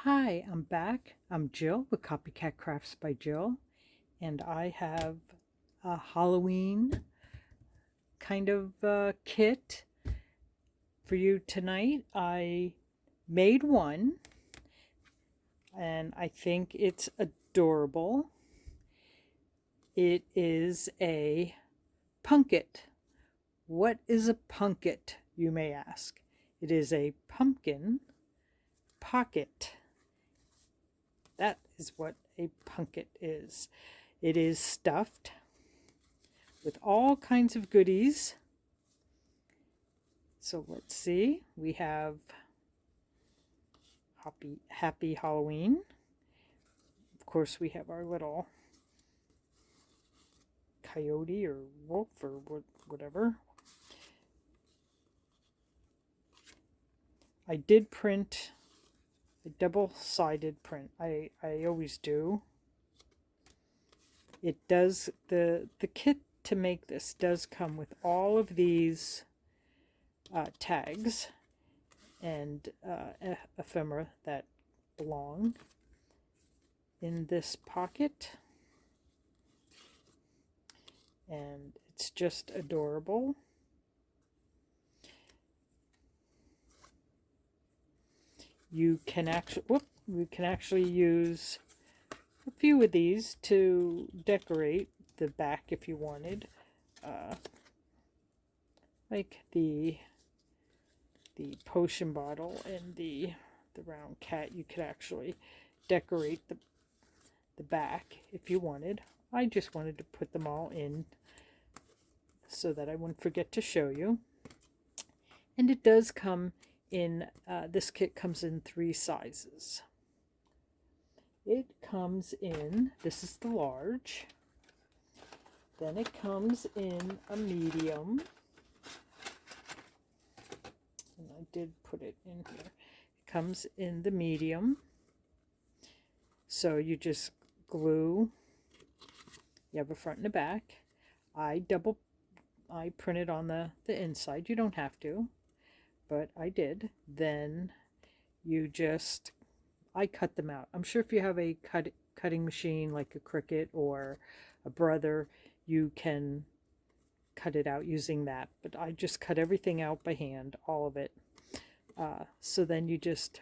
Hi, I'm back. I'm Jill with Copycat Crafts by Jill, and I have a Halloween kind of kit for you tonight. I made one, and I think it's adorable. It is a pumpket. What is a pumpket, you may ask? It is a pumpkin pocket. That is what a pumpkin is. It is stuffed with all kinds of goodies. So let's see. We have Happy Halloween. Of course, we have our little coyote or wolf or whatever. I did print a double-sided print. I always do. It does, the kit to make this does come with all of these tags and ephemera that belong in this pocket, and it's just adorable. You can actually use a few of these to decorate the back if you wanted, like the potion bottle and the round cat. You could actually decorate the back if you wanted. I just wanted to put them all in so that I wouldn't forget to show you. And it does come in, this kit comes in 3 sizes. It comes in, this is the large, then it comes in a medium, and I did put it in here. It comes in the medium, so you just glue, you have a front and a back. I printed on the inside. You don't have to, but I did. Then you just, I cut them out. I'm sure if you have a cutting machine like a Cricut or a Brother, you can cut it out using that. But I just cut everything out by hand, all of it. So then you just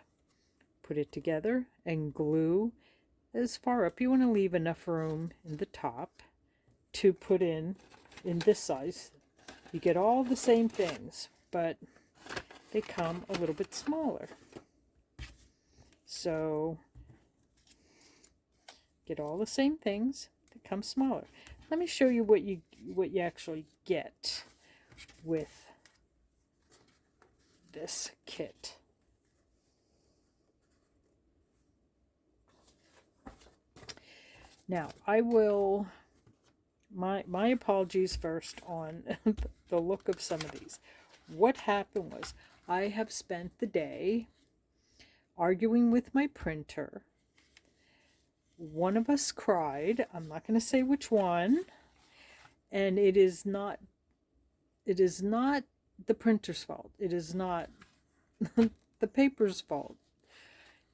put it together and glue as far up. You want to leave enough room in the top to put in this size. You get all the same things, but they come a little bit smaller. So get all the same things, they come smaller. Let me show you what you actually get with this kit. Now, I will, my apologies first on the look of some of these. What happened was, I have spent the day arguing with my printer. One of us cried. I'm not going to say which one. And it is not the printer's fault. It is not the paper's fault.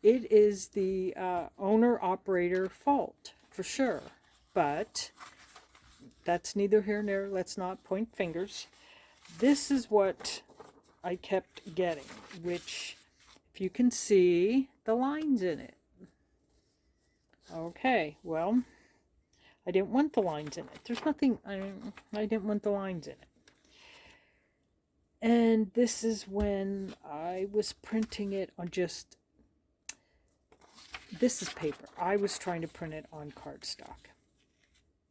It is the owner-operator fault, for sure. But that's neither here nor there. Let's not point fingers. This is what I kept getting, which, if you can see the lines in it. Okay, well, I didn't want the lines in it. There's nothing, I didn't want the lines in it. And this is when I was printing it on just, this is paper. I was trying to print it on cardstock.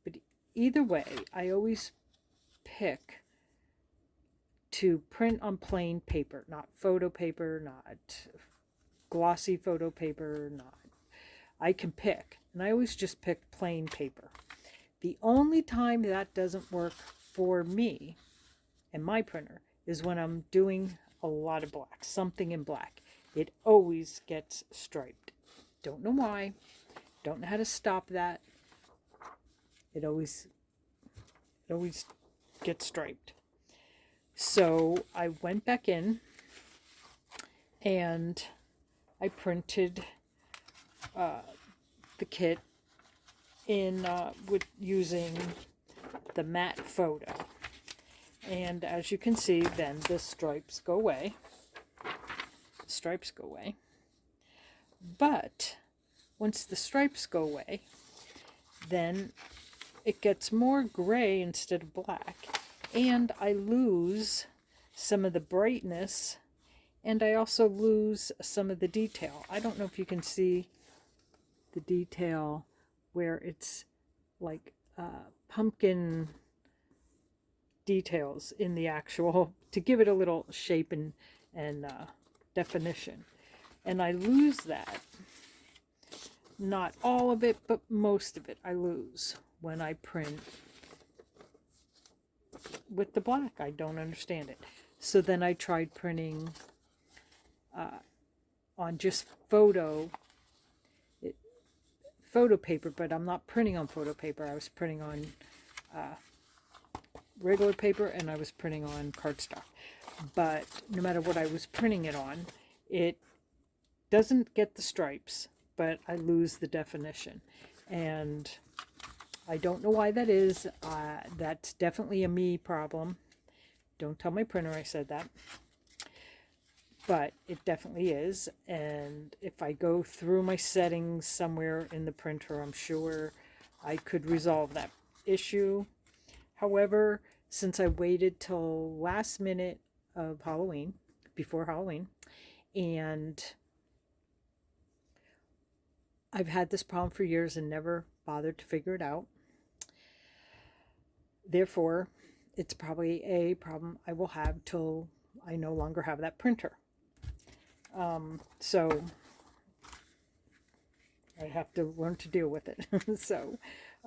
But either way, I always pick to print on plain paper, not photo paper, not glossy photo paper, not. I can pick, and I always just pick plain paper. The only time that doesn't work for me and my printer is when I'm doing a lot of black, something in black. It always gets striped. Don't know why. Don't know how to stop that. It always gets striped. So I went back in and I printed the kit in with using the matte photo. And as you can see, then the stripes go away. The stripes go away. But once the stripes go away, then it gets more gray instead of black. And I lose some of the brightness, and I also lose some of the detail. I don't know if you can see the detail where it's like pumpkin details in the actual, to give it a little shape and definition. And I lose that. Not all of it, but most of it I lose when I print with the black. I don't understand it. So then I tried printing on just photo paper, but I'm not printing on photo paper. I was printing on regular paper, and I was printing on cardstock. But no matter what I was printing it on, it doesn't get the stripes, but I lose the definition. And I don't know why that is. That's definitely a me problem. Don't tell my printer I said that. But it definitely is. And if I go through my settings somewhere in the printer, I'm sure I could resolve that issue. However, since I waited till last minute of Halloween, before Halloween, and I've had this problem for years and never bothered to figure it out. Therefore, it's probably a problem I will have till I no longer have that printer. So I have to learn to deal with it. So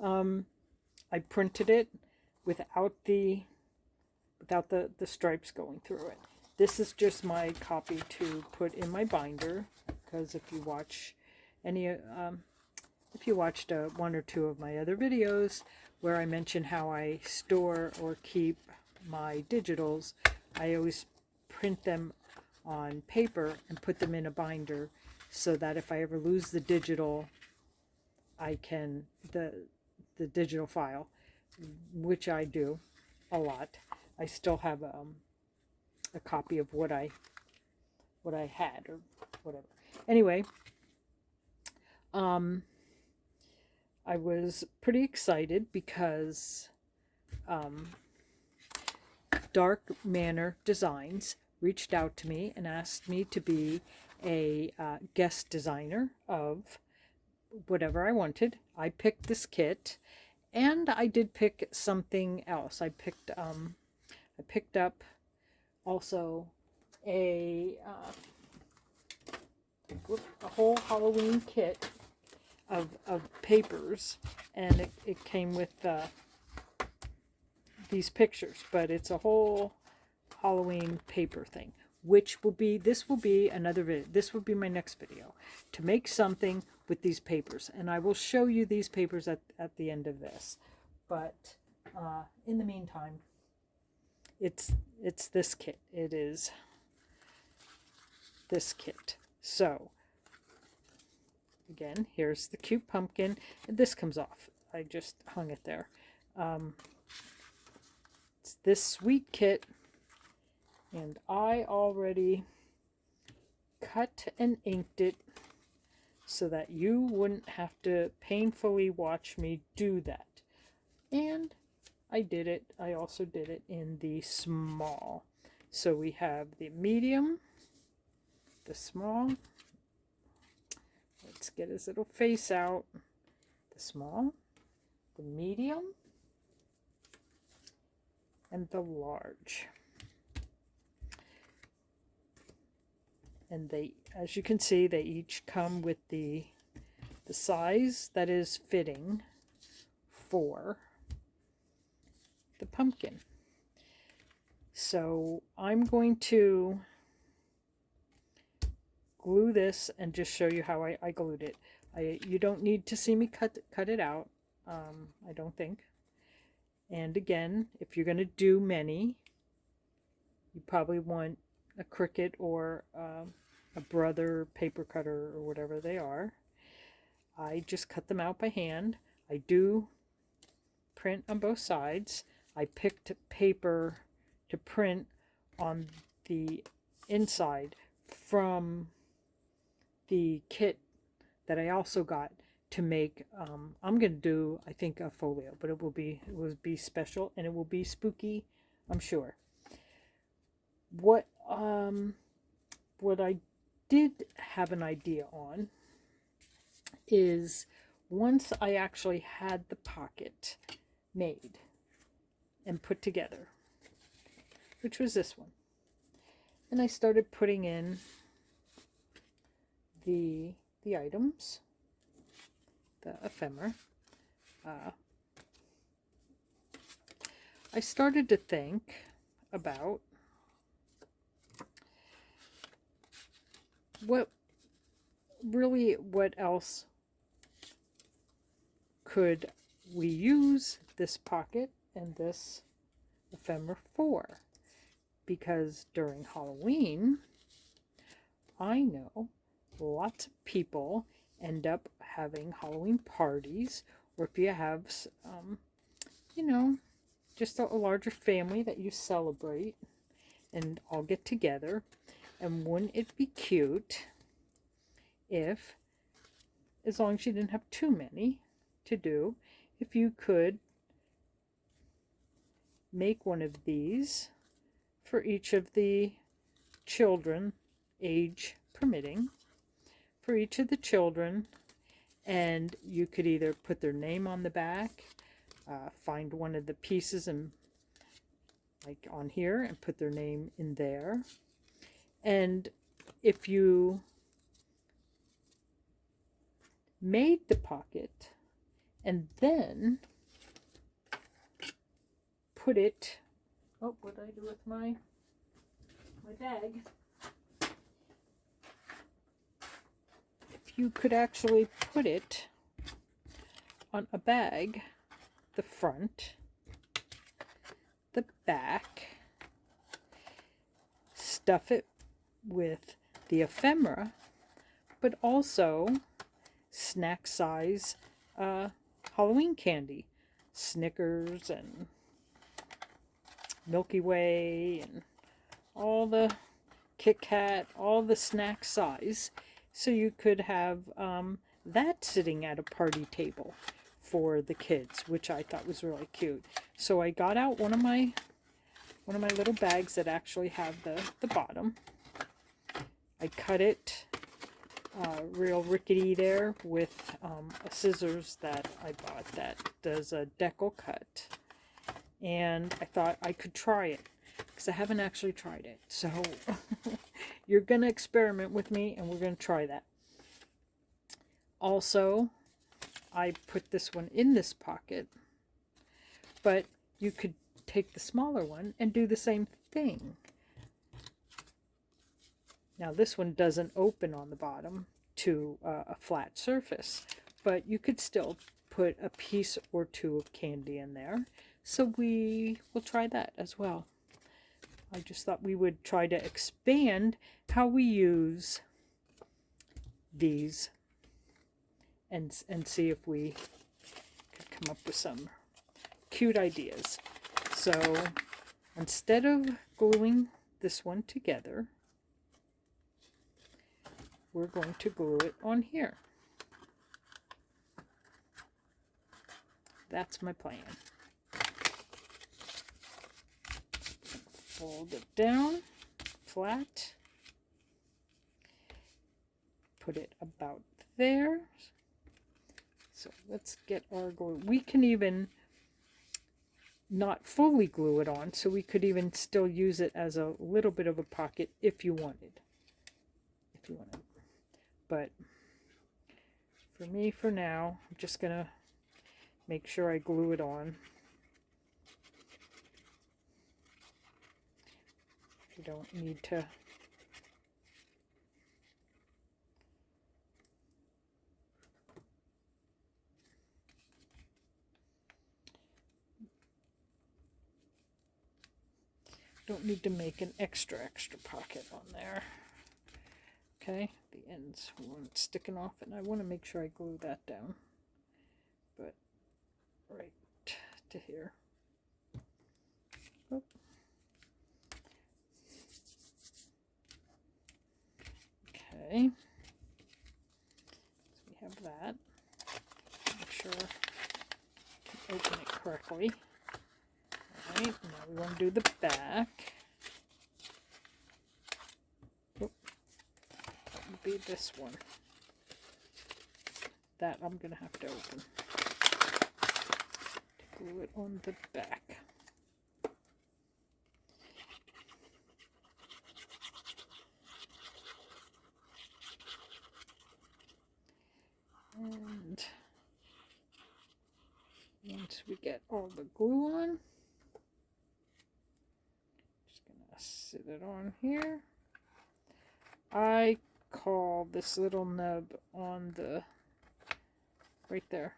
I printed it without the stripes going through it. This is just my copy to put in my binder, because if you watch any if you watched one or two of my other videos where I mention how I store or keep my digitals, I always print them on paper and put them in a binder, so that if I ever lose the digital, I can, the digital file, which I do a lot, I still have a copy of what I had or whatever. Anyway, I was pretty excited because Dark Manor Designs reached out to me and asked me to be a guest designer of whatever I wanted. I picked this kit, and I did pick something else. I picked up also a whole Halloween kit of papers, and it came with these pictures, but it's a whole Halloween paper thing, which will be, this will be another video. This will be my next video, to make something with these papers, and I will show you these papers at the end of this. But in the meantime, it's this kit. It is this kit. So again, here's the cute pumpkin, and this comes off. I just hung it there. It's this sweet kit, and I already cut and inked it so that you wouldn't have to painfully watch me do that. And I did it. I also did it in the small. So we have the medium, the small. Let's get his little face out. The small, the medium, and the large. And they, as you can see, they each come with the size that is fitting for the pumpkin. So I'm going to glue this and just show you how I glued it. You don't need to see me cut it out, I don't think. And again, if you're going to do many, you probably want a Cricut or a Brother paper cutter or whatever they are. I just cut them out by hand. I do print on both sides. I picked paper to print on the inside from the kit that I also got to make. I'm gonna do, I think, a folio, but it will be special and it will be spooky, I'm sure. What I did have an idea on is, once I actually had the pocket made and put together, which was this one, and I started putting in the items, the ephemera, I started to think about what else could we use this pocket and this ephemera for? Because during Halloween, I know lots of people end up having Halloween parties, or if you have, you know, just a larger family that you celebrate and all get together. And wouldn't it be cute if, as long as you didn't have too many to do, if you could make one of these for each of the children, age permitting, for each of the children, and you could either put their name on the back, find one of the pieces and like on here and put their name in there. And if you made the pocket and then put it, oh, what did I do with my bag? If you could actually put it on a bag, the front, the back, stuff it with the ephemera, but also snack size Halloween candy, Snickers and Milky Way and all the Kit Kat, all the snack size, so you could have that sitting at a party table for the kids, which I thought was really cute. So I got out one of my little bags that actually have the bottom. I cut it real rickety there with a scissors that I bought that does a decal cut. And I thought I could try it, because I haven't actually tried it. So you're going to experiment with me, and we're going to try that. Also, I put this one in this pocket, but you could take the smaller one and do the same thing. Now this one doesn't open on the bottom to a flat surface, but you could still put a piece or two of candy in there. So we will try that as well. I just thought we would try to expand how we use these and see if we could come up with some cute ideas. So instead of gluing this one together, we're going to glue it on here. That's my plan. Fold it down flat. Put it about there. So let's get our glue. We can even not fully glue it on, so we could even still use it as a little bit of a pocket if you wanted. But for me, for now, I'm just gonna make sure I glue it on. You don't need to make an extra pocket on there. Okay, the the ends weren't sticking off, and I want to make sure I glue that down. But right to here. Oh. Okay. So we have that. Make sure I can open it correctly. Alright, now we want to do the back. Oh, that would be this one. That I'm going to have to open to glue it on the back. And once we get all the glue on, just gonna sit it on here. I call this little nub on the right there,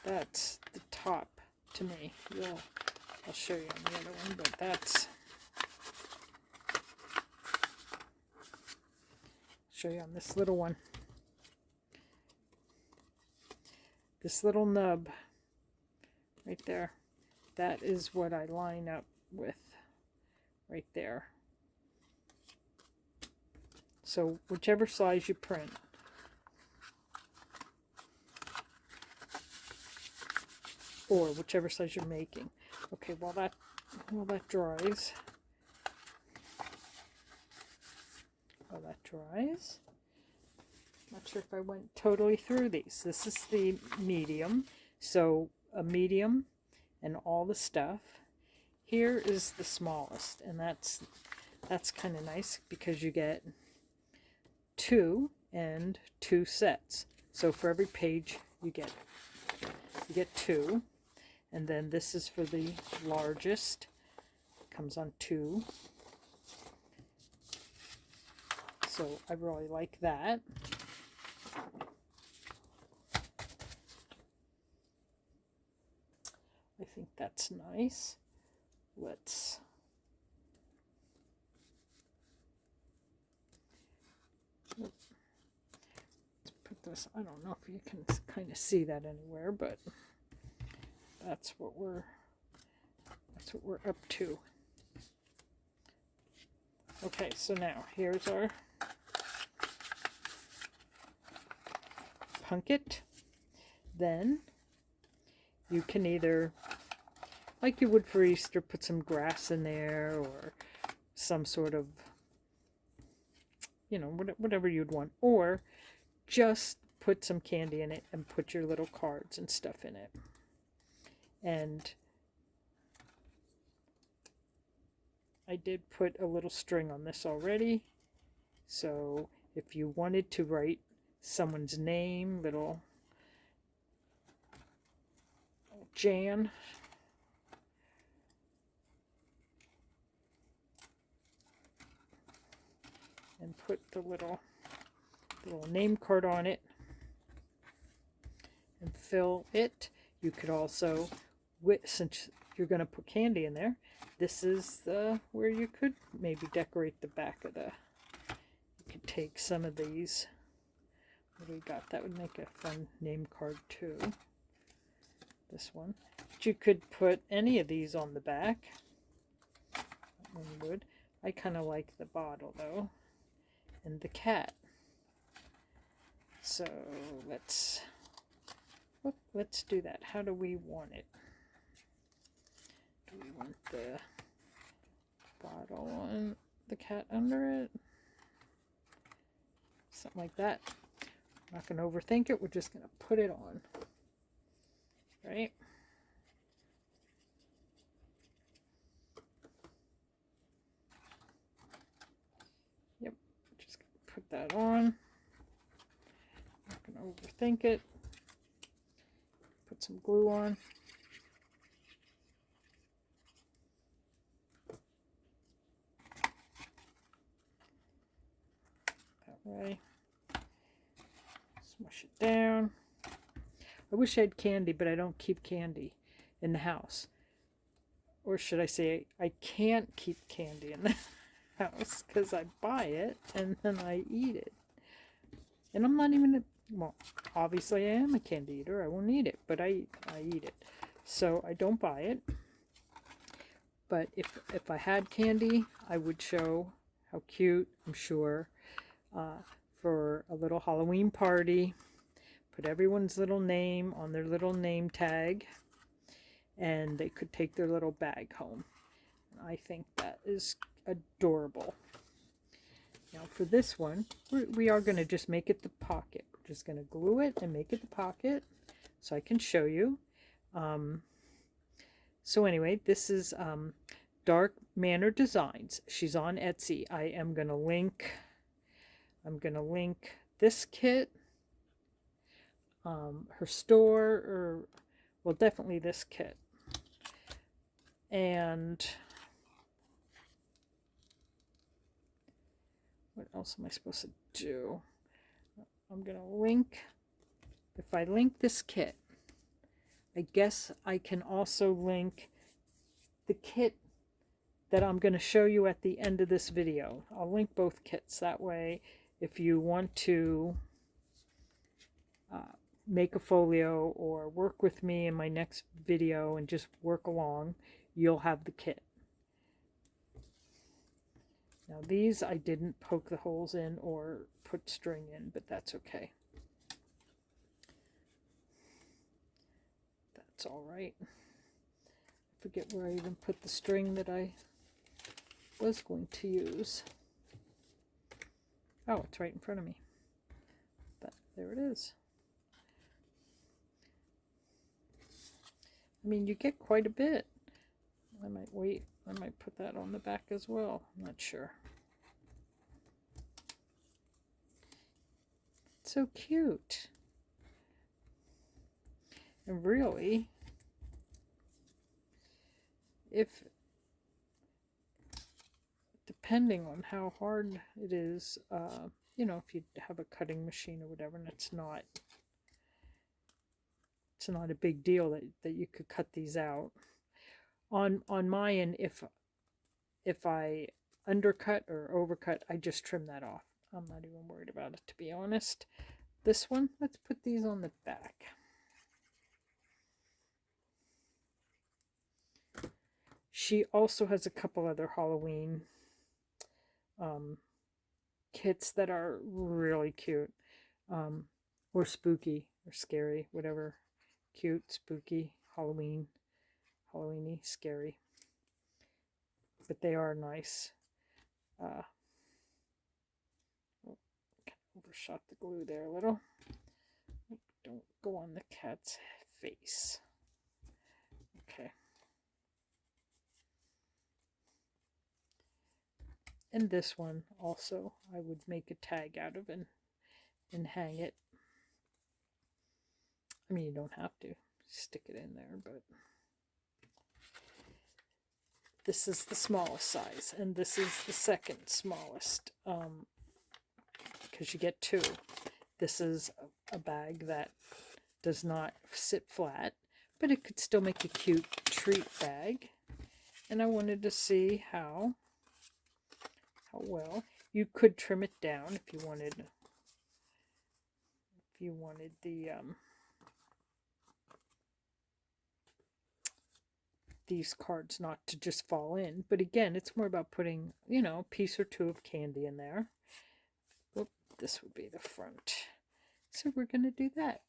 that's the top to me. I'll show you on the other one, but that's, show you on this little one. This little nub right there, that is what I line up with right there. So whichever size you print, or whichever size you're making. Okay, while that dries, not sure if I went totally through these. This is the medium, so a medium and all the stuff. Here is the smallest, and that's kind of nice because you get 2 and 2 sets. So for every page you get 2, and then this is for the largest. It comes on 2. So I really like that. I think that's nice. Let's put this, I don't know if you can kind of see that anywhere, but that's what we're up to. Okay, so now here's our pumpket. Then you can either, like you would for Easter, put some grass in there or some sort of, you know, whatever you'd want, or just put some candy in it and put your little cards and stuff in it. And I did put a little string on this already, so if you wanted to write someone's name, little Jan, and put the little name card on it and fill it. You could also, since you're going to put candy in there, this is where you could maybe decorate the back of the, you could take some of these. What do we got? That would make a fun name card too. This one. But you could put any of these on the back. That one would. I kind of like the bottle though. And the cat. So let's do that. How do we want it? Do we want the bottle on the cat under it? Something like that. I'm not going to overthink it. We're just going to put it on. Right? Yep. Just going to put that on. Not going to overthink it. Put some glue on. That way. Smush it down. I wish I had candy, but I don't keep candy in the house. Or should I say, I can't keep candy in the house because I buy it and then I eat it. And I'm not even, well, obviously I am a candy eater. I won't eat it, but I eat it. So I don't buy it. But if I had candy, I would show how cute, I'm sure, for a little Halloween party. Put everyone's little name on their little name tag, and they could take their little bag home. I think that is adorable. Now for this one, we are going to just make it the pocket. We're just going to glue it and make it the pocket so I can show you. So anyway, this is Dark Manor Designs. She's on Etsy. I'm going to link this kit, her store, or well, definitely this kit. And what else am I supposed to do? I'm going to link, if I link this kit, I guess I can also link the kit that I'm going to show you at the end of this video. I'll link both kits. That way, if you want to make a folio or work with me in my next video and just work along, you'll have the kit. Now these I didn't poke the holes in or put string in, but that's okay. That's all right. I forget where I even put the string that I was going to use. Oh, it's right in front of me. But there it is. I mean, you get quite a bit. I might wait. I might put that on the back as well. I'm not sure. It's so cute. And really, depending on how hard it is, you know, if you have a cutting machine or whatever, and it's not a big deal that you could cut these out. On my end, if I undercut or overcut, I just trim that off. I'm not even worried about it, to be honest. This one, let's put these on the back. She also has a couple other Halloween kits that are really cute, or spooky or scary, whatever. Cute, spooky, Halloweeny, scary. But they are nice. Oh, overshot the glue there a little. Don't go on the cat's face. Okay. And this one also I would make a tag out of and hang it. I mean, you don't have to stick it in there, but this is the smallest size, and this is the second smallest, because you get two. This is a bag that does not sit flat, but it could still make a cute treat bag. And I wanted to see how well you could trim it down if you wanted the these cards not to just fall in. But again, it's more about putting, you know, a piece or two of candy in there. Oop, this would be the front. So we're going to do that.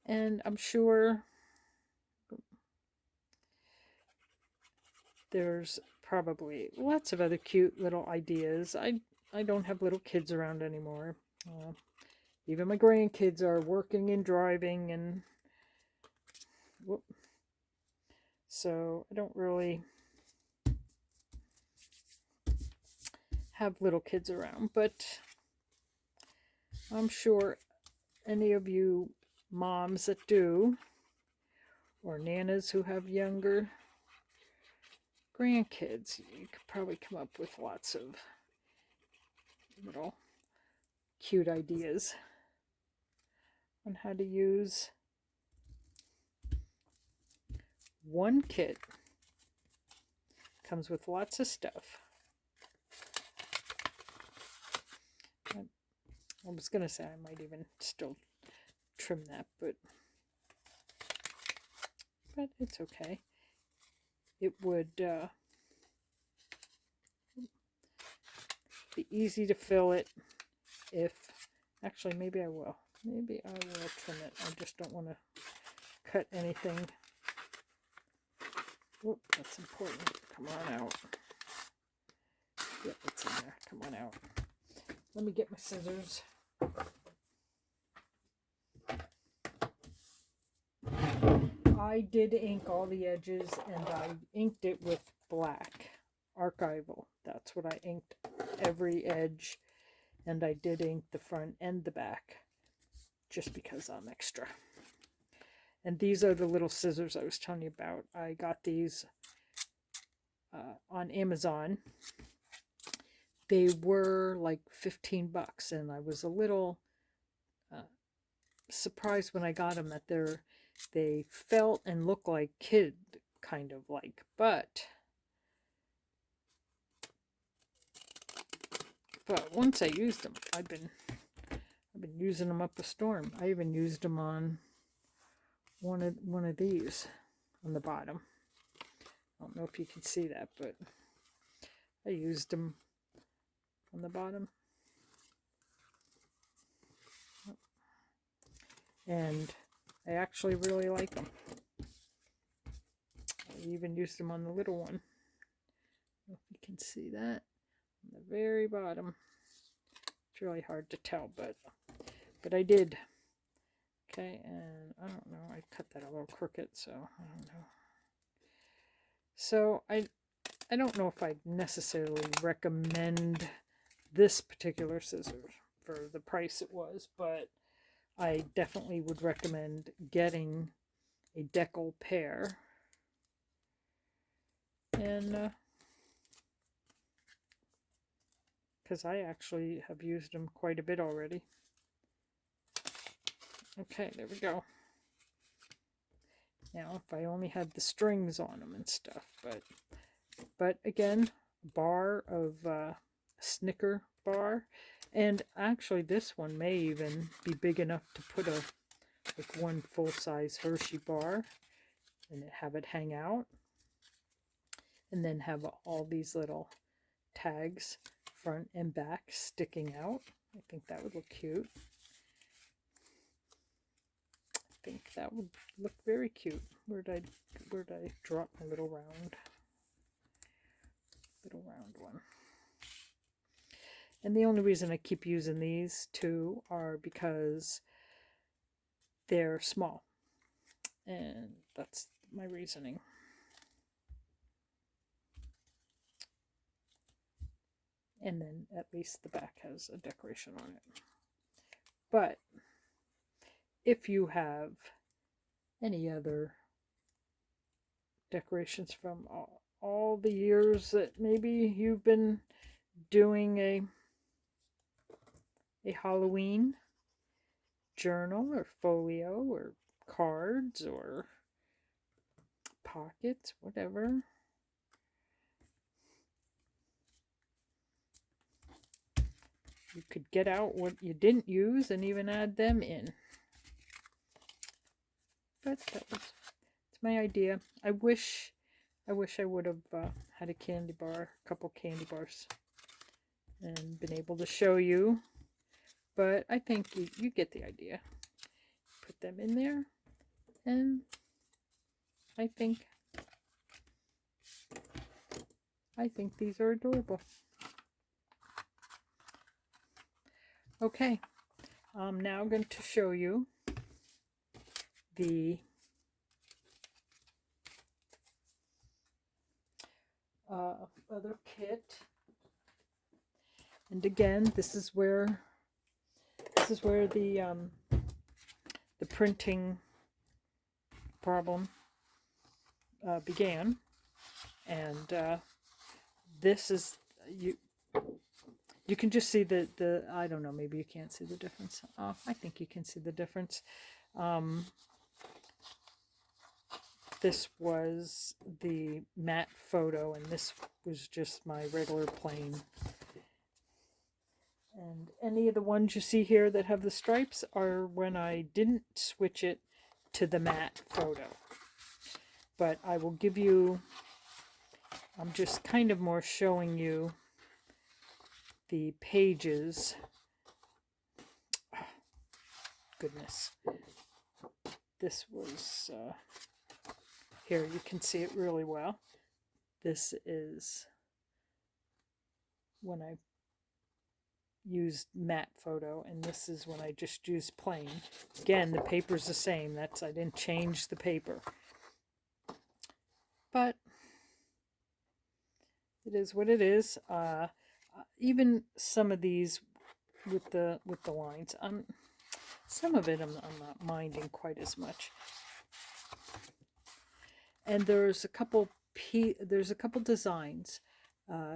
And I'm sure there's probably lots of other cute little ideas. I don't have little kids around anymore. Even my grandkids are working and driving, and whoop. So I don't really have little kids around, but I'm sure any of you moms that do, or nanas who have younger grandkids, you could probably come up with lots of little cute ideas on how to use one kit. Comes with lots of stuff. I was going to say I might even still trim that, but it's okay. It would be easy to fill it if, actually maybe I will. Maybe I will trim it. I just don't want to cut anything. Whoop, that's important. Come on out. Yep, it's in there. Come on out. Let me get my scissors. I did ink all the edges, and I inked it with black archival. That's what I inked every edge, and I did ink the front and the back just because I'm extra. And these are the little scissors I was telling you about. I got these on Amazon. They were like 15 bucks, and I was a little surprised when I got them that they felt and looked like kid kind of like, but once I used them, I've been using them up a storm. I even used them on one of these on the bottom. I don't know if you can see that, but I used them on the bottom. And I actually really like them. I even used them on the little one. I don't know if you can see that on the very bottom. It's really hard to tell, but I did. Okay, and I don't know. I cut that a little crooked, so I don't know. So I don't know if I necessarily recommend this particular scissors for the price it was, but I definitely would recommend getting a decal pair. And because I actually have used them quite a bit already. Okay, there we go. Now, if I only had the strings on them and stuff, but again, a bar of Snicker bar, and actually this one may even be big enough to put like one full-size Hershey bar and have it hang out, and then have all these little tags front and back sticking out. I think that would look cute. I think that would look very cute. Where'd I drop my little round one? And the only reason I keep using these two are because they're small, and that's my reasoning. And then at least the back has a decoration on it. But if you have any other decorations from all the years that maybe you've been doing a Halloween journal or folio or cards or pockets, whatever, you could get out what you didn't use and even add them in. But it's my idea. I wish I would have had a candy bar, a couple candy bars, and been able to show you. But I think you get the idea. Put them in there, and I think these are adorable. Okay, I'm now going to show you the other kit. And again, this is where the printing problem began. And this is you can just see the I don't know, maybe you can't see the difference. I think you can see the difference. This was the matte photo, and this was just my regular plain. And any of the ones you see here that have the stripes are when I didn't switch it to the matte photo. But I will give you, I'm just kind of more showing you the pages. Oh, goodness. This was, here you can see it really well. This is when I used matte photo, and this is when I just used plain. Again, the paper's the same. That's, I didn't change the paper. But it is what it is. Even some of these with the lines, some of it I'm not minding quite as much. And there's a couple designs,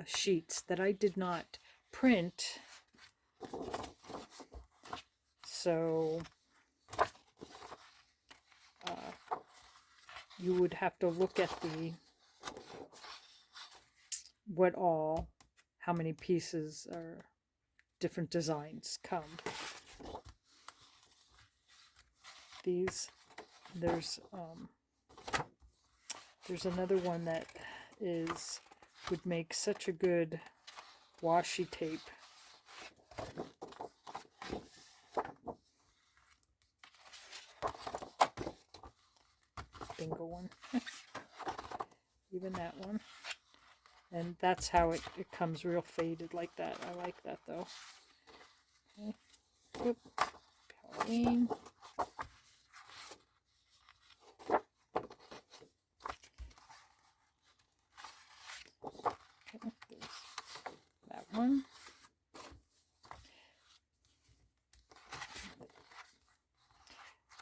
sheets that I did not print. So you would have to look at the how many pieces or different designs come. There's another one that would make such a good washi tape. Bingo one. Even that one. And that's how it comes real faded like that. I like that though. Okay. Oop. Pauline. Okay, there's that one.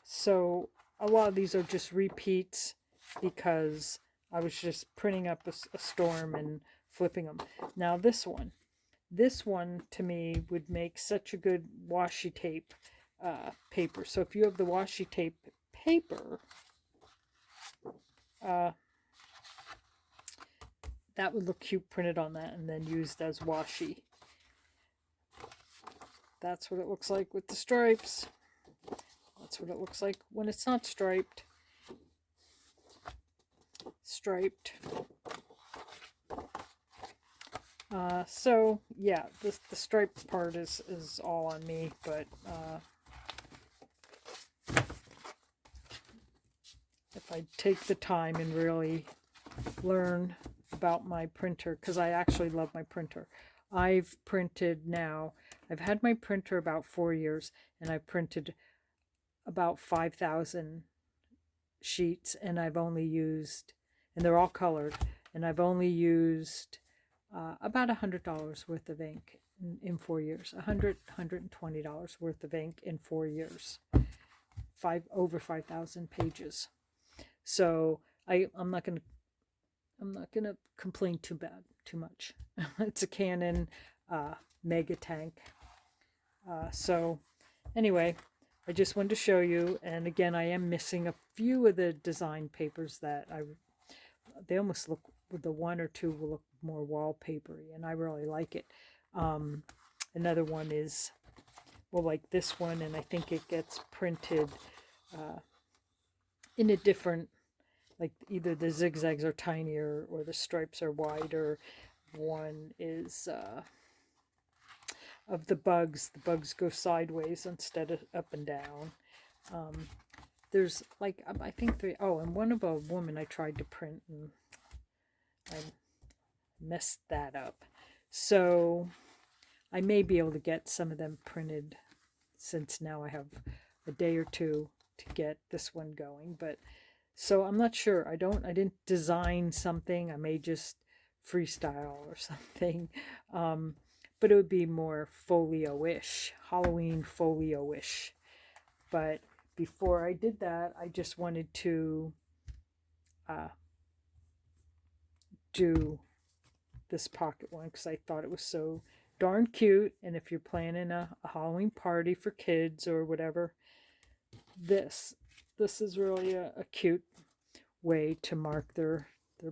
So a lot of these are just repeats because I was just printing up a storm and flipping them. Now this one to me would make such a good washi tape paper. So if you have the washi tape paper, that would look cute printed on that and then used as washi. That's what it looks like with the stripes. That's what it looks like when it's not striped. So yeah, the striped part is all on me, but if I take the time and really learn about my printer, because I actually love my printer. I've had my printer about 4 years, and I've printed about 5,000 sheets, and I've only used, and they're all colored, and I've only used about $100 worth of ink in 4 years. $120 worth of ink in 4 years. Over 5,000 pages. So I'm not gonna complain too much. It's a Canon Mega Tank. So anyway, I just wanted to show you, and again, I am missing a few of the design papers that they almost look, with the one or two will look more wallpapery, and I really like it. Another one is, well, like this one, and I think it gets printed in a different, like either the zigzags are tinier or the stripes are wider. One is of the bugs go sideways instead of up and down. There's like, I think and one of a woman I tried to print and I messed that up. So I may be able to get some of them printed, since now I have a day or two to get this one going. But so I'm not sure. I didn't design something. I may just freestyle or something. But it would be more folio-ish, Halloween folio-ish. But before I did that, I just wanted to do this pocket one because I thought it was so darn cute. And if you're planning a Halloween party for kids or whatever, this is really a cute way to mark their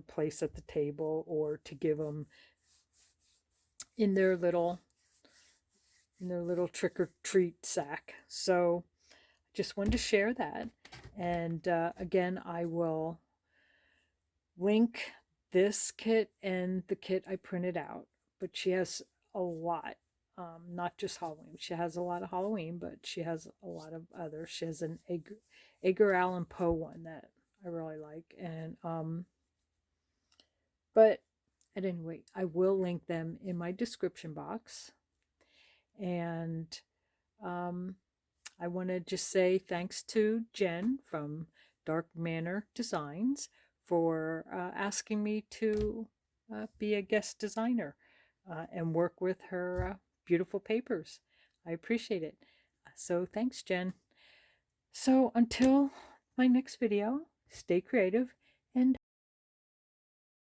place at the table, or to give them in their little in their little trick-or-treat sack. So just wanted to share that. And again, I will link this kit and the kit I printed out. But she has a lot, not just Halloween. She has a lot of Halloween, but she has a lot of others. She has an Edgar Allan Poe one that I really like. And but at any rate, I will link them in my description box. And I want to just say thanks to Jen from Dark Manor Designs for asking me to be a guest designer and work with her beautiful papers. I appreciate it. So thanks, Jen. So until my next video, stay creative